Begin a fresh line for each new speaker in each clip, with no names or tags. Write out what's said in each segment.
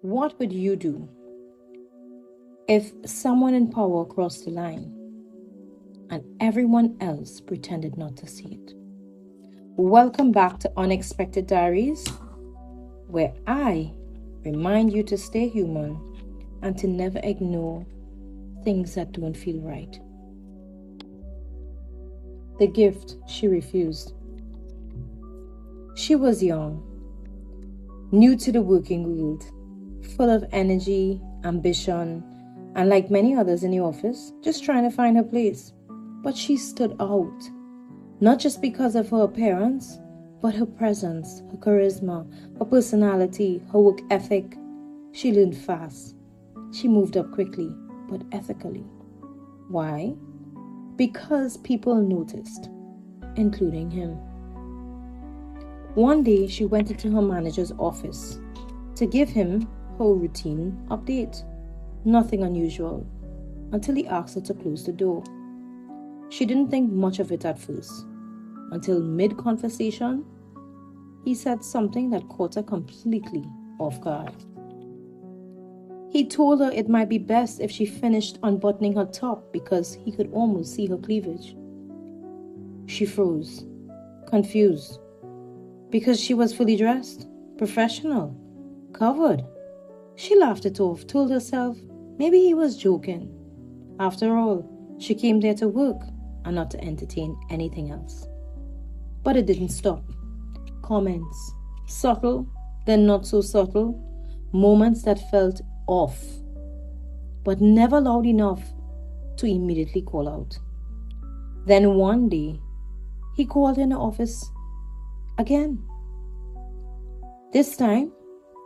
What would you do if someone in power crossed the line and everyone else pretended not to see it? Welcome back to Unexpected Diaries, where I remind you to stay human and to never ignore things that don't feel right. The gift she refused. She was young, new to the working world, full of energy, ambition, and like many others in the office, just trying to find her place. But she stood out, not just because of her appearance, but her presence, her charisma, her personality, her work ethic. She learned fast. She moved up quickly, but ethically. Why? Because people noticed, including him. One day, she went into her manager's office to give him her routine update. Nothing unusual, until he asked her to close the door. She didn't think much of it at first, until mid-conversation, he said something that caught her completely off guard. He told her it might be best if she finished unbuttoning her top because he could almost see her cleavage. She froze, confused, because she was fully dressed, professional, covered. She laughed it off, told herself maybe he was joking. After all, she came there to work and not to entertain anything else. But it didn't stop. Comments, subtle, then not so subtle, moments that felt off, but never loud enough to immediately call out. Then one day, he called in the office again. This time,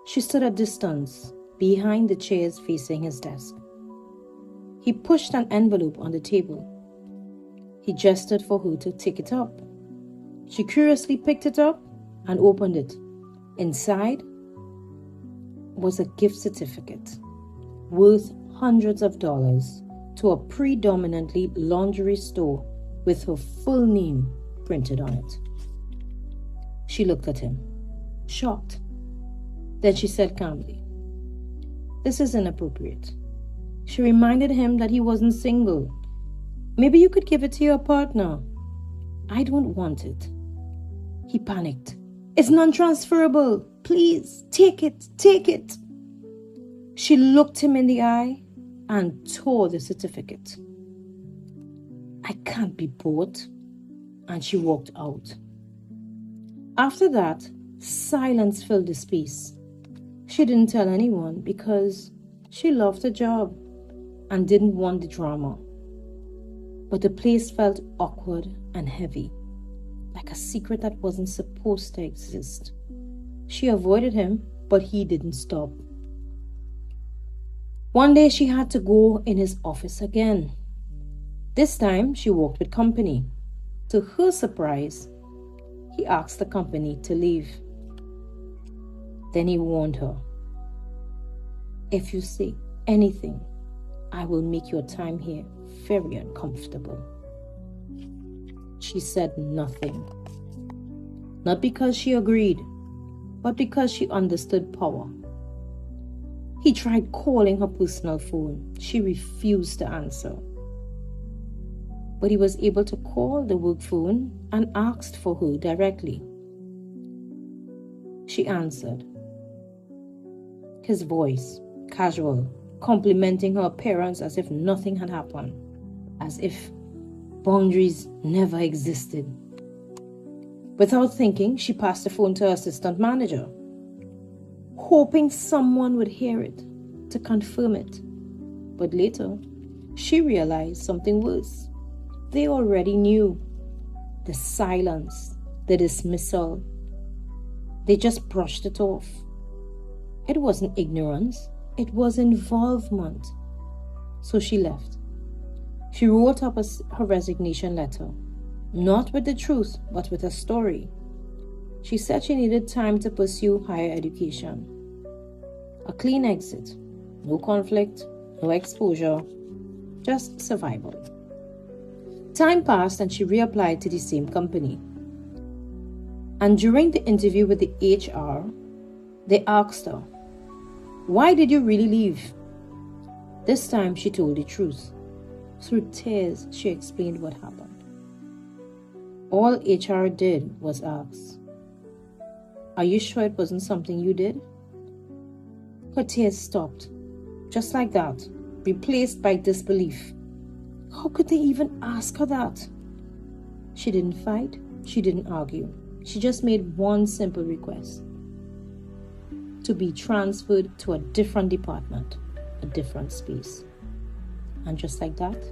she stood at distance behind the chairs facing his desk. He pushed an envelope on the table. He gestured for her to take it up. She curiously picked it up and opened it. Inside was a gift certificate worth hundreds of dollars to a predominantly lingerie store with her full name printed on it. She looked at him, shocked. Then she said calmly, "This is inappropriate." She reminded him that he wasn't single. "Maybe you could give it to your partner." "I don't want it." He panicked. "It's non-transferable. Please, take it, take it." She looked him in the eye and tore the certificate. "I can't be bought." And she walked out. After that, silence filled the space. She didn't tell anyone because she loved her job and didn't want the drama. But the place felt awkward and heavy, like a secret that wasn't supposed to exist. She avoided him, but he didn't stop. One day she had to go in his office again. This time she walked with company. To her surprise, he asked the company to leave. Then he warned her, "If you say anything, I will make your time here very uncomfortable." She said nothing. Not because she agreed, but because she understood power. He tried calling her personal phone. She refused to answer. But he was able to call the work phone and asked for her directly. She answered. His voice, casual, complimenting her appearance as if nothing had happened, as if boundaries never existed. Without thinking, she passed the phone to her assistant manager, hoping someone would hear it to confirm it. But later, she realized something worse. They already knew. The silence, the dismissal. They just brushed it off. It wasn't ignorance, it was involvement. So she left. She wrote up her resignation letter, not with the truth, but with a story. She said she needed time to pursue higher education. A clean exit, no conflict, no exposure, just survival. Time passed and she reapplied to the same company. And during the interview with the HR, they asked her, Why did you really leave? This time she told the truth. Through tears, she explained what happened. All HR did was ask, "Are you sure it wasn't something you did?" Her tears stopped, just like that, replaced by disbelief. How could they even ask her that? She didn't fight, she didn't argue. She just made one simple request: to be transferred to a different department, a different space. And just like that,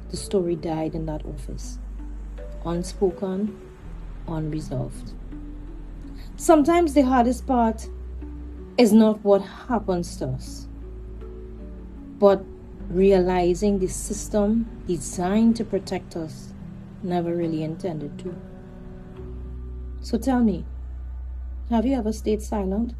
the story died in that office. Unspoken, unresolved. Sometimes the hardest part is not what happens to us, but realizing the system designed to protect us never really intended to. So tell me, have you ever stayed silent